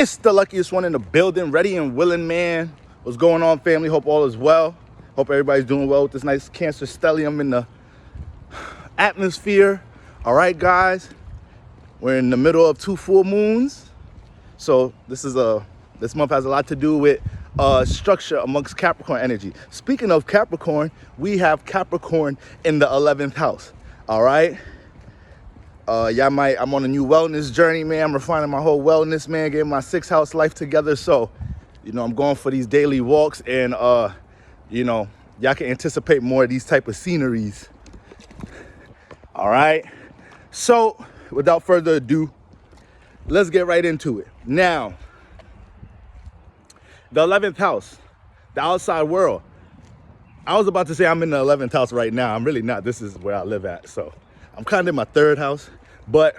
It's the luckiest one in the building, ready and willing, man. What's going on, family? Hope all is well. Hope everybody's doing well with this nice Cancer stellium in the atmosphere. All right, guys, we're in the middle of 2 full moons. So this month has a lot to do with structure amongst Capricorn energy. Speaking of Capricorn, we have Capricorn in the 11th house. All right. I'm on a new wellness journey, man. I'm refining my whole wellness, man, getting my 6th house life together. So, I'm going for these daily walks, and y'all can anticipate more of these type of sceneries. All right. So without further ado, let's get right into it. Now, the 11th house, the outside world. I was about to say I'm in the 11th house right now. I'm really not. This is where I live at. So I'm kind of in my 3rd house. But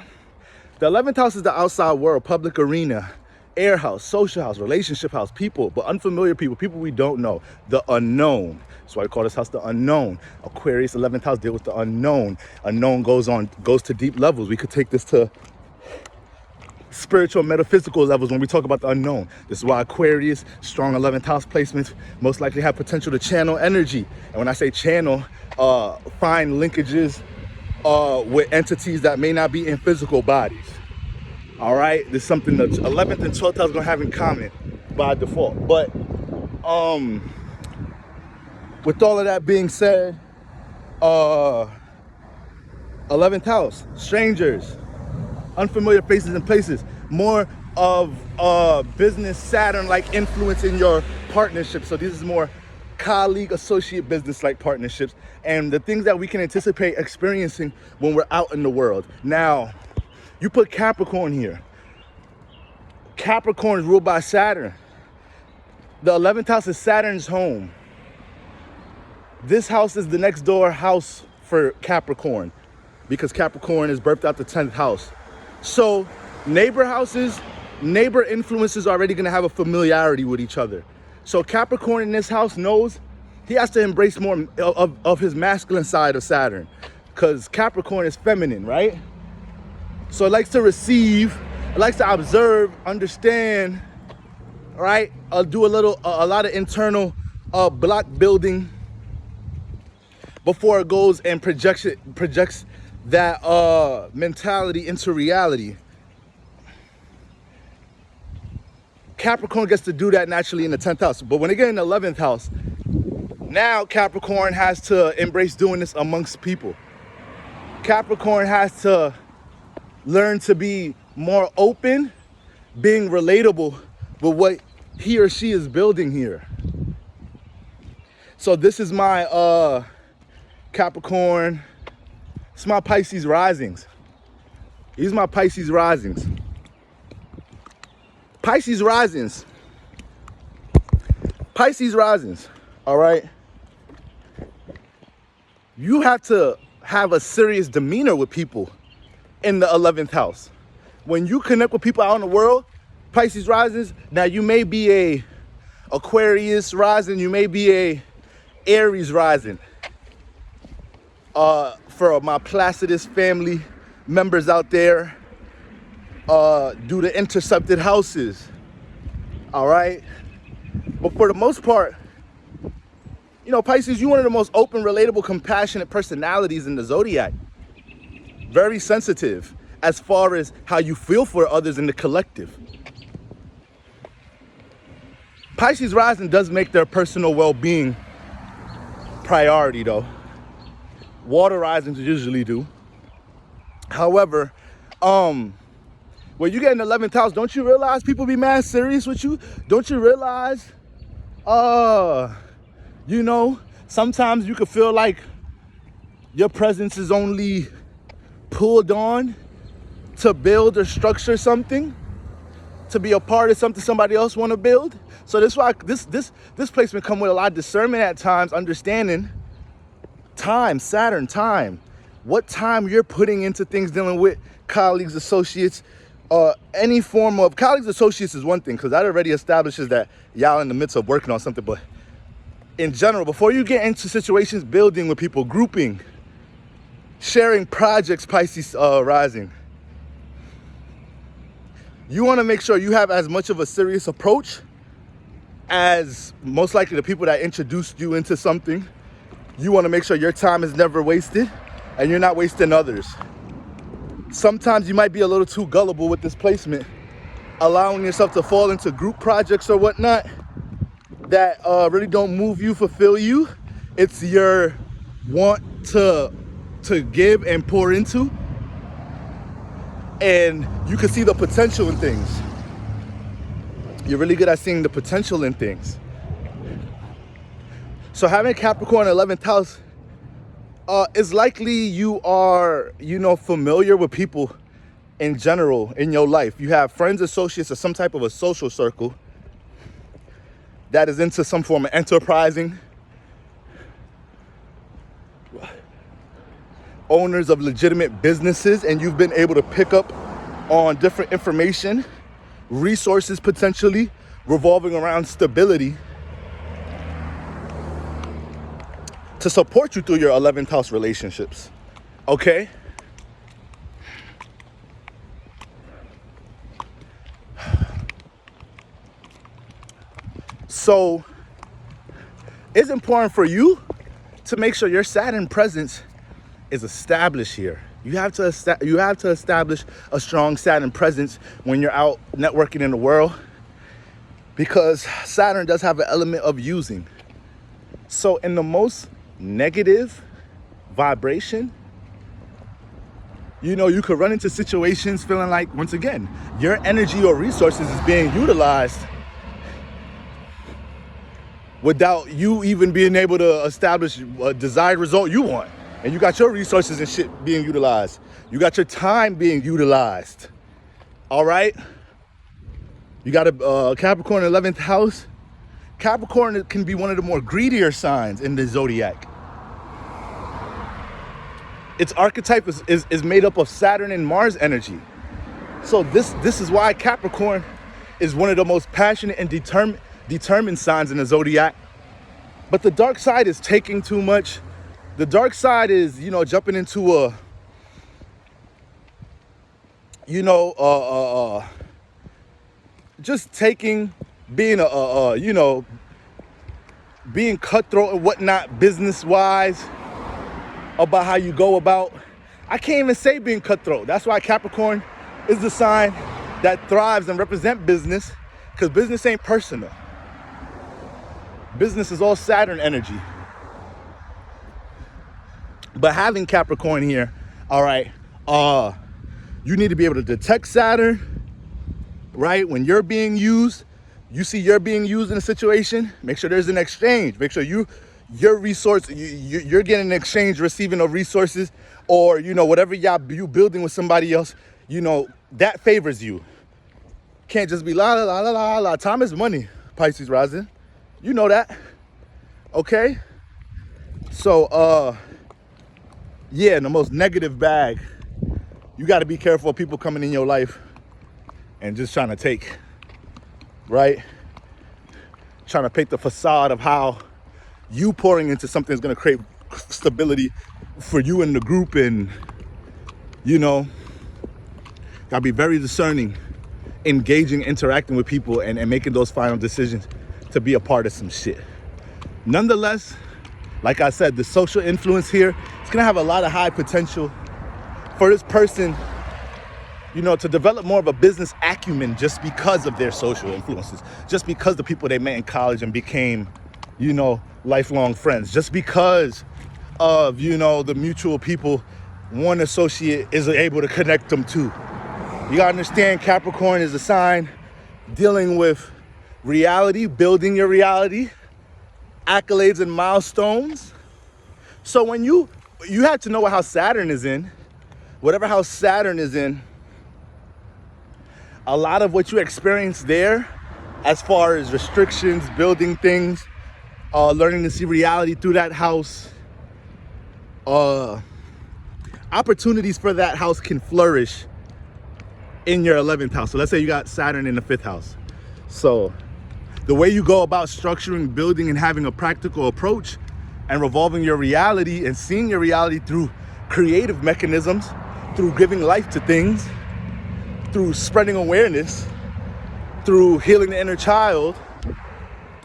the 11th house is the outside world, public arena, air house, social house, relationship house, people, but unfamiliar people, people we don't know, the unknown. That's why we call this house the unknown. Aquarius 11th house deal with the unknown. Unknown goes to deep levels. We could take this to spiritual, metaphysical levels when we talk about the unknown. This is why Aquarius, strong 11th house placements, most likely have potential to channel energy. And when I say channel, find linkages with entities that may not be in physical bodies. All right, there's something that 11th and 12th house gonna have in common by default. But with all of that being said, 11th house, strangers, unfamiliar faces and places, more of business Saturn-like influence in your partnership. So this is more colleague, associate, business-like partnerships, and the things that we can anticipate experiencing when we're out in the world. Now, you put Capricorn here. Capricorn is ruled by Saturn. The 11th house is Saturn's home. This house is the next door house for Capricorn because Capricorn is birthed out the 10th house. So neighbor houses, neighbor influences are already going to have a familiarity with each other. So Capricorn in this house knows he has to embrace more of his masculine side of Saturn, because Capricorn is feminine, right? So it likes to receive, it likes to observe, understand, right? Do a lot of internal block building before it goes and projects that mentality into reality. Capricorn gets to do that naturally in the 10th house. But when they get in the 11th house, now Capricorn has to embrace doing this amongst people. Capricorn has to learn to be more open, being relatable with what he or she is building here. So this is my Capricorn. It's my Pisces risings. These are my Pisces risings. Pisces risings. Pisces risings, all right? You have to have a serious demeanor with people in the 11th house. When you connect with people out in the world, Pisces risings, now you may be a Aquarius rising, you may be a Aries rising. For my Placidus family members out there, do the intercepted houses, all right? But for the most part, Pisces, you're one of the most open, relatable, compassionate personalities in the zodiac. Very sensitive as far as how you feel for others in the collective. Pisces rising does make their personal well-being priority, though. Water risings usually do. However, when you get in the 11th house, don't you realize people be mad serious with you? Don't you realize, sometimes you could feel like your presence is only pulled on to build or structure something, to be a part of something somebody else want to build. So that's why this placement come with a lot of discernment at times, understanding time, Saturn time, what time you're putting into things dealing with colleagues, associates, any form of colleagues, associates is one thing, because that already establishes that y'all in the midst of working on something. But in general, before you get into situations, building with people, grouping, sharing projects, Pisces rising, You want to make sure you have as much of a serious approach as most likely the people that introduced you into something. You want to make sure your time is never wasted and you're not wasting others. Sometimes you might be a little too gullible with this placement, allowing yourself to fall into group projects or whatnot that really don't move you, fulfill you. It's your want to give and pour into, and you can see the potential in things. You're really good at seeing the potential in things. So having Capricorn 11th house is likely you are, familiar with people in general in your life. You have friends, associates, or some type of a social circle that is into some form of enterprising, owners of legitimate businesses, and you've been able to pick up on different information, resources potentially revolving around stability to support you through your 11th house relationships. Okay? So it's important for you to make sure your Saturn presence is established here. You have to establish a strong Saturn presence when you're out networking in the world, because Saturn does have an element of using. So in the most negative vibration, you could run into situations feeling like, once again, your energy or resources is being utilized without you even being able to establish a desired result you want. And you got your resources and shit being utilized. You got your time being utilized. All right? You got a Capricorn 11th house. Capricorn can be one of the more greedier signs in the zodiac. Its archetype is made up of Saturn and Mars energy. So this is why Capricorn is one of the most passionate and determined signs in the zodiac. But the dark side is taking too much. The dark side is, jumping into just taking, being being cutthroat and whatnot, business-wise, about how you go about. I can't even say being cutthroat. That's why Capricorn is the sign that thrives and represent business, because business ain't personal. Business is all Saturn energy. But having Capricorn here, all right, you need to be able to detect Saturn, right? When you're being used, you see you're being used in a situation, make sure there's an exchange. Make sure your resource, you're getting an exchange, receiving of resources, or, whatever you building with somebody else, that favors you. Can't just be la, la, la, la, la, la. Time is money, Pisces rising. You know that, okay? So, yeah, in the most negative bag, you got to be careful of people coming in your life and just trying to take, right? Trying to paint the facade of how you pouring into something is going to create stability for you and the group, and, got to be very discerning, engaging, interacting with people, and making those final decisions to be a part of some shit. Nonetheless, like I said, the social influence here, it's gonna have a lot of high potential for this person, to develop more of a business acumen just because of their social influences, just because the people they met in college and became, lifelong friends, just because of, the mutual people one associate is able to connect them to. You gotta understand, Capricorn is a sign dealing with reality, building your reality, accolades and milestones. So when you have to know what house Saturn is in, whatever house Saturn is in, a lot of what you experience there, as far as restrictions, building things, learning to see reality through that house, opportunities for that house can flourish in your 11th house. So let's say you got Saturn in the 5th house. So the way you go about structuring, building, and having a practical approach and revolving your reality and seeing your reality through creative mechanisms, through giving life to things, through spreading awareness, through healing the inner child,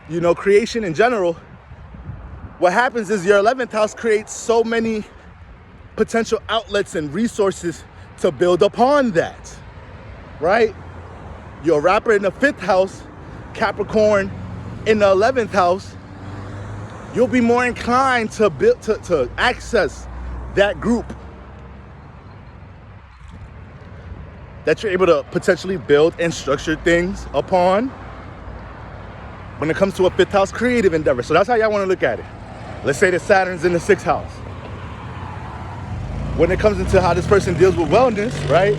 you know, creation in general, what happens is your 11th house creates so many potential outlets and resources to build upon that, right? You're a rapper in the 5th house, Capricorn in the 11th house, you'll be more inclined to build, to access that group that you're able to potentially build and structure things upon when it comes to a 5th house creative endeavor. So that's how y'all want to look at it. Let's say that Saturn's in the 6th house. When it comes into how this person deals with wellness, right?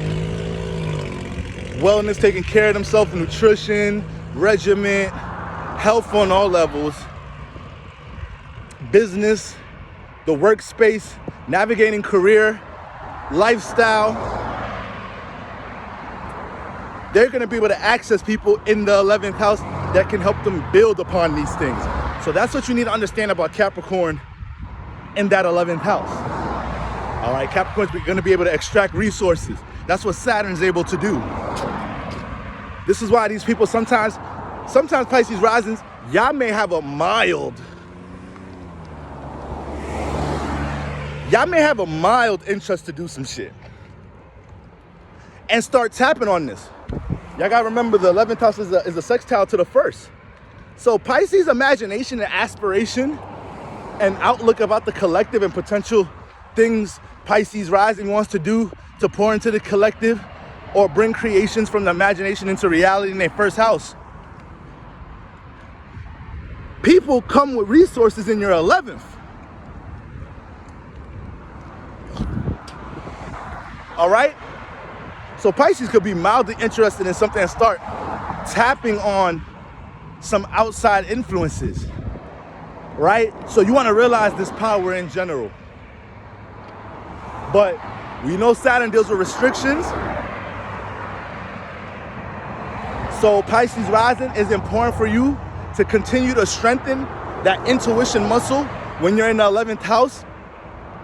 Wellness, taking care of themselves, nutrition, regimen, health on all levels, business, the workspace, navigating career, lifestyle. They're going to be able to access people in the 11th house that can help them build upon these things. So that's what you need to understand about Capricorn in that 11th house. All right, Capricorn's going to be able to extract resources. That's what Saturn's able to do. This is why these people sometimes Pisces risings, y'all may have a mild interest to do some shit and start tapping on this. Y'all gotta remember the 11th house is a sextile to the 1st. So Pisces imagination and aspiration and outlook about the collective and potential things Pisces rising wants to do to pour into the collective or bring creations from the imagination into reality in their 1st house. People come with resources in your 11th. All right? So Pisces could be mildly interested in something and start tapping on some outside influences, right? So you want to realize this power in general. But we know Saturn deals with restrictions. So Pisces rising is important for you to continue to strengthen that intuition muscle when you're in the 11th house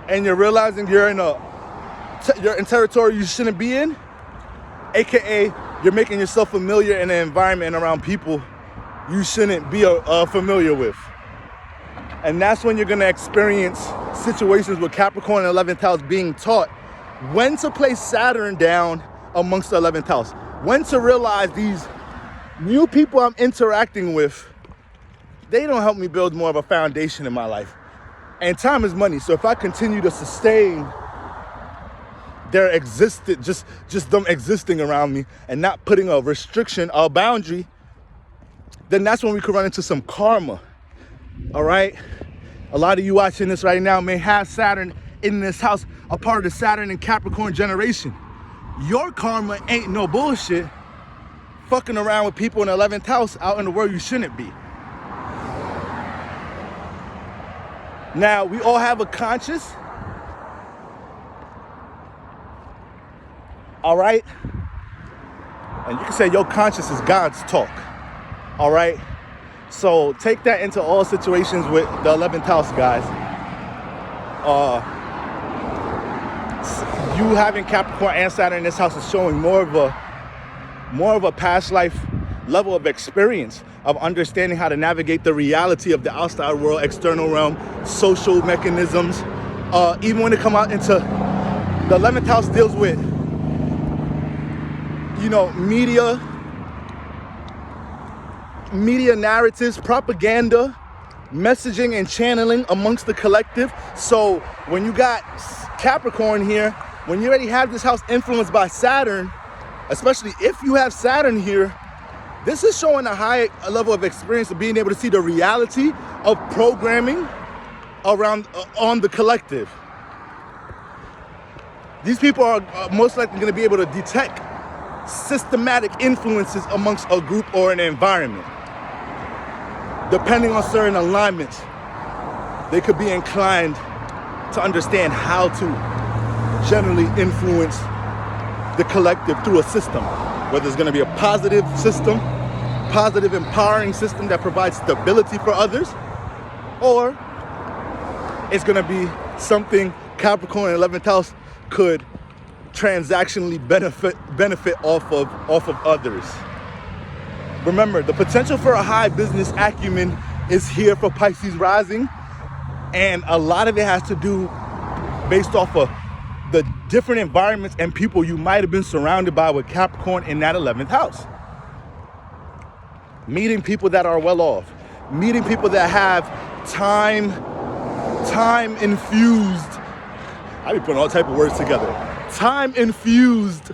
and you're realizing you're in territory you shouldn't be in, aka you're making yourself familiar in an environment and around people you shouldn't be familiar with. And that's when you're gonna experience situations with Capricorn and 11th house being taught when to place Saturn down amongst the 11th house, when to realize these new people I'm interacting with, they don't help me build more of a foundation in my life. And time is money, so if I continue to sustain their existence, just them existing around me and not putting a restriction, a boundary, then that's when we could run into some karma. All right? A lot of you watching this right now may have Saturn in this house, a part of the Saturn and Capricorn generation. Your karma ain't no bullshit fucking around with people in the 11th house out in the world you shouldn't be. Now, we all have a conscious, all right? And you can say your conscious is God's talk, all right? So take that into all situations with the 11th house, guys. You having Capricorn and Saturn in this house is showing more of a past life level of experience of understanding how to navigate the reality of the outside world, external realm, social mechanisms. Even when it come out into the 11th house deals with, you know, media narratives, propaganda, messaging and channeling amongst the collective. So when you got Capricorn here, when you already have this house influenced by Saturn, especially if you have Saturn here, this is showing a high level of experience of being able to see the reality of programming around on the collective. These people are most likely going to be able to detect systematic influences amongst a group or an environment. Depending on certain alignments, they could be inclined to understand how to generally influence the collective through a system, whether it's going to be a positive system, positive empowering system that provides stability for others, or it's going to be something Capricorn and 11th house could transactionally benefit off of others. Remember, the potential for a high business acumen is here for Pisces rising, and a lot of it has to do based off of the different environments and people you might have been surrounded by with Capricorn in that 11th house. Meeting people that are well off, meeting people that have time infused, I be putting all type of words together, time infused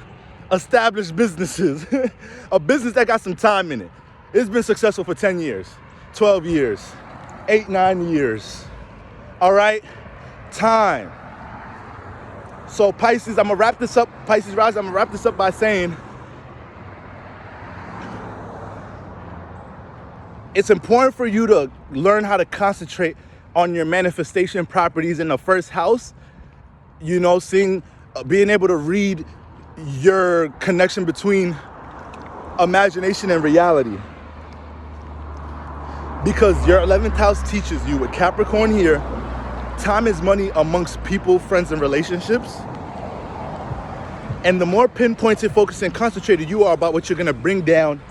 established businesses. A business that got some time in it. It's been successful for 10 years, 12 years, 8, 9 years. All right, time. So Pisces, I'm gonna wrap this up, Pisces rising, I'm gonna wrap this up by saying, it's important for you to learn how to concentrate on your manifestation properties in the first house. You know, being able to read your connection between imagination and reality. Because your 11th house teaches you with Capricorn here, time is money amongst people, friends, and relationships. And the more pinpointed, focused, and concentrated you are about what you're gonna bring down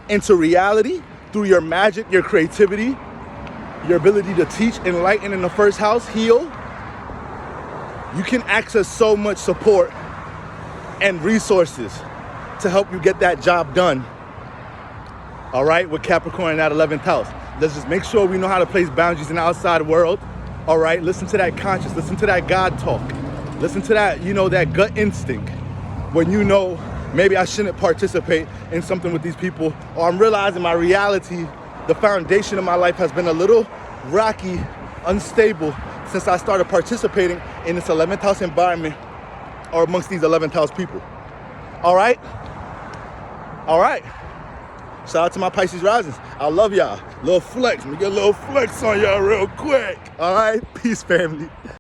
into reality through your magic, your creativity, your ability to teach, enlighten in the first house, heal, you can access so much support and resources to help you get that job done. All right, with Capricorn in that 11th house. Let's just make sure we know how to place boundaries in the outside world. All right, listen to that conscience, listen to that God talk. Listen to that, that gut instinct. When you know, maybe I shouldn't participate in something with these people, or I'm realizing my reality, the foundation of my life has been a little rocky, unstable since I started participating in this 11th house environment or amongst these 11th house people. All right? All right. Shout out to my Pisces risings. I love y'all. Little flex. Let me get a little flex on y'all real quick. All right? Peace, family.